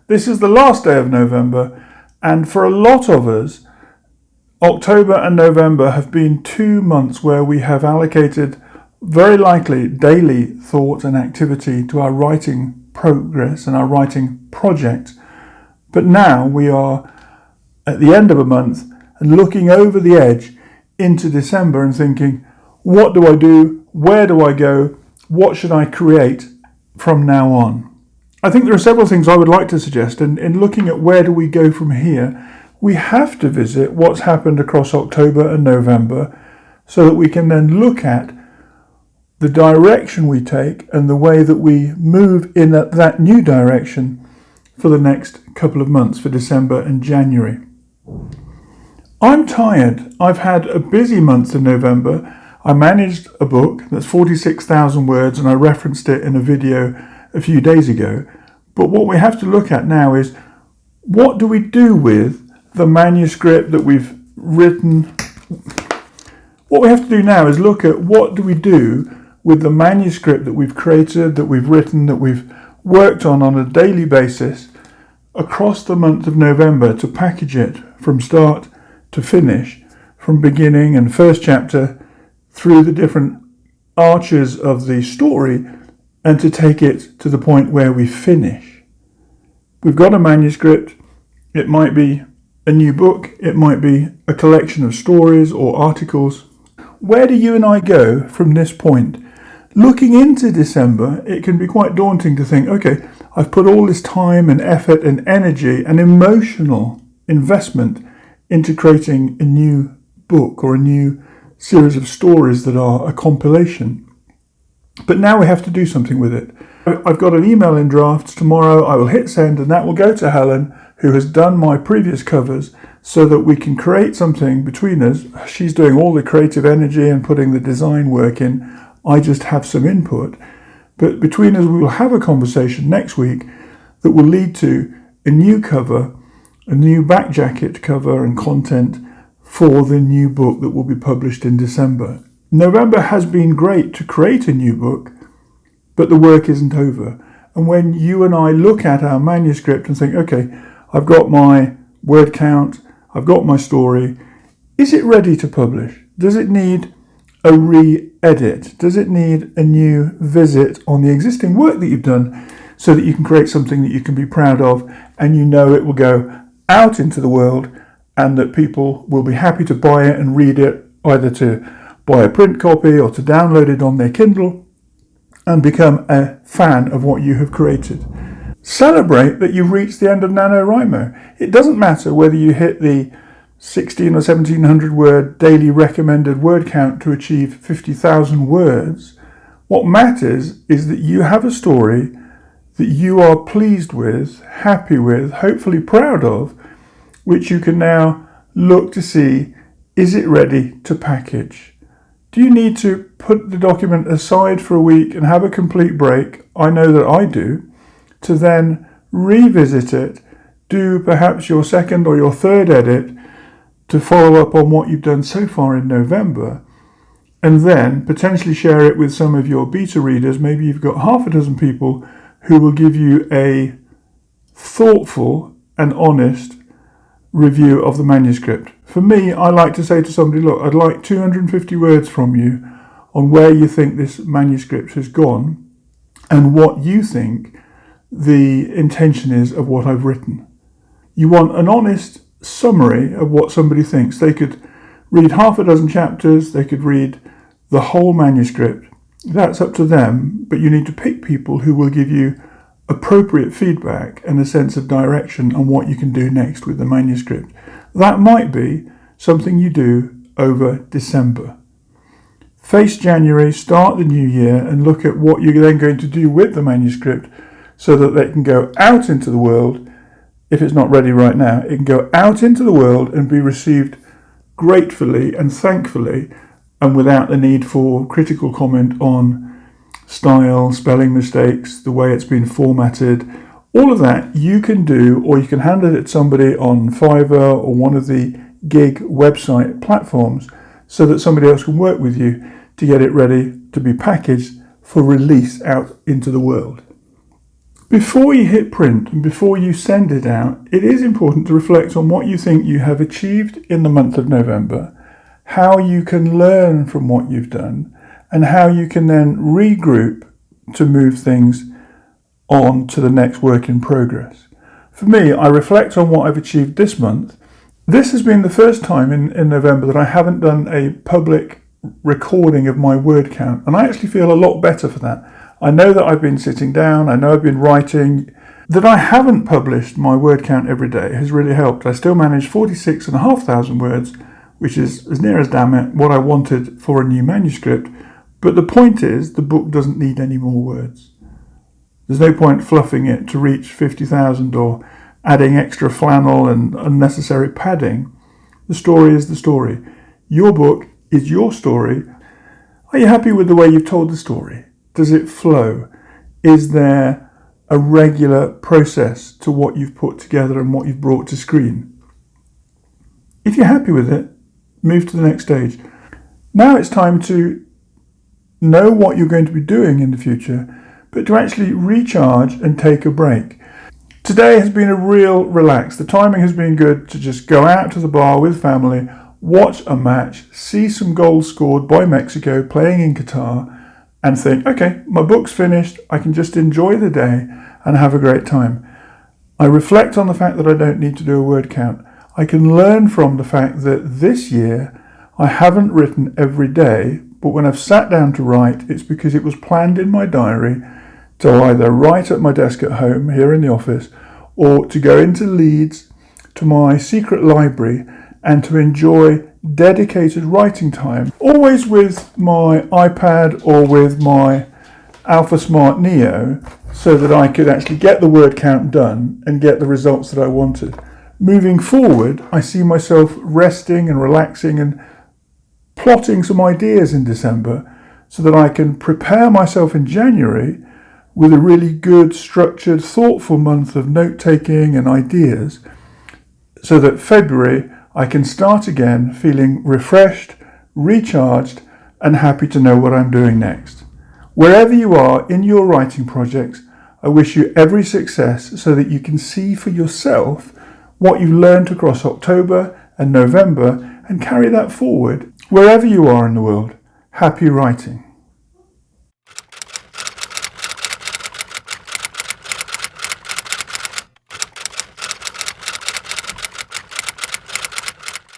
This is the last day of November, and for a lot of us, October and November have been 2 months where we have allocated very likely daily thought and activity to our writing progress and our writing project. But now we are at the end of a month and looking over the edge into December and thinking, what do I do? Where do I go? What should I create from now on? I think there are several things I would like to suggest, and in looking at where do we go from here, we have to visit what's happened across October and November so that we can then look at the direction we take and the way that we move in that new direction for the next couple of months, for December and January. I'm tired. I've had a busy month in November. I managed a book that's 46,000 words, and I referenced it in a video a few days ago. But what we have to look at now is, what do we do with the manuscript that we've written? What we have to do now is look at what do we do with the manuscript that we've created, that we've written, that we've worked on a daily basis across the month of November, to package it from start to finish, from beginning and first chapter through the different arches of the story, and to take it to the point where we finish. We've got a manuscript. It might be a new book. It might be a collection of stories or articles. Where do you and I go from this point? Looking into December, it can be quite daunting to think, okay, I've put all this time and effort and energy and emotional investment into creating a new book or a new series of stories that are a compilation. But now we have to do something with it. I've got an email in drafts. Tomorrow I will hit send, and that will go to Helen, who has done my previous covers, so that we can create something between us. She's doing all the creative energy and putting the design work in. I just have some input. But between us, we will have a conversation next week that will lead to a new cover, a new back jacket cover and content for the new book that will be published in December. November has been great to create a new book, but the work isn't over. And when you and I look at our manuscript and think, okay, I've got my word count, I've got my story, is it ready to publish? Does it need a re-edit? Does it need a new visit on the existing work that you've done so that you can create something that you can be proud of, and you know it will go out into the world and that people will be happy to buy it and read it, either to buy a print copy or to download it on their Kindle and become a fan of what you have created? Celebrate that you've reached the end of NaNoWriMo. It doesn't matter whether you hit the 16 or 1700 word daily recommended word count to achieve 50,000 words. What matters is that you have a story that you are pleased with, happy with, hopefully proud of, which you can now look to see, is it ready to package? Do you need to put the document aside for a week and have a complete break? I know that I do. To then revisit it, do perhaps your second or your third edit to follow up on what you've done so far in November, and then potentially share it with some of your beta readers. Maybe you've got half a dozen people who will give you a thoughtful and honest review of the manuscript. For me, I like to say to somebody, look, I'd like 250 words from you on where you think this manuscript has gone and what you think the intention is of what I've written. You want an honest summary of what somebody thinks. They could read half a dozen chapters, they could read the whole manuscript. That's up to them, but you need to pick people who will give you appropriate feedback and a sense of direction on what you can do next with the manuscript. That might be something you do over December. Face January, start the new year, and look at what you're then going to do with the manuscript so that they can go out into the world. If it's not ready right now, it can go out into the world and be received gratefully and thankfully, and without the need for critical comment on style, spelling mistakes, the way it's been formatted. All of that you can do, or you can hand it to somebody on Fiverr or one of the gig website platforms so that somebody else can work with you to get it ready to be packaged for release out into the world. Before you hit print and before you send it out, it is important to reflect on what you think you have achieved in the month of November, how you can learn from what you've done, and how you can then regroup to move things on to the next work in progress. For me, I reflect on what I've achieved this month. This has been the first time in November that I haven't done a public recording of my word count, and I actually feel a lot better for that. I know that I've been sitting down, I know I've been writing. That I haven't published my word count every day has really helped. I still manage 46,500 words, which is as near as damn it what I wanted for a new manuscript. But the point is, the book doesn't need any more words. There's no point fluffing it to reach 50,000 or adding extra flannel and unnecessary padding. The story is the story. Your book is your story. Are you happy with the way you've told the story? Does it flow? Is there a regular process to what you've put together and what you've brought to screen? If you're happy with it, move to the next stage. Now it's time to know what you're going to be doing in the future, but to actually recharge and take a break. Today has been a real relax. The timing has been good to just go out to the bar with family, watch a match, see some goals scored by Mexico playing in Qatar, and think, okay, my book's finished, I can just enjoy the day and have a great time. I reflect on the fact that I don't need to do a word count. I can learn from the fact that this year I haven't written every day, but when I've sat down to write, it's because it was planned in my diary to either write at my desk at home here in the office or to go into Leeds to my secret library and to enjoy dedicated writing time, always with my iPad or with my Alpha Smart Neo, so that I could actually get the word count done and get the results that I wanted. Moving forward, I see myself resting and relaxing and plotting some ideas in December so that I can prepare myself in January with a really good, structured, thoughtful month of note-taking and ideas, so that February I can start again feeling refreshed, recharged, and happy to know what I'm doing next. Wherever you are in your writing projects, I wish you every success so that you can see for yourself what you've learned across October and November and carry that forward wherever you are in the world. Happy writing.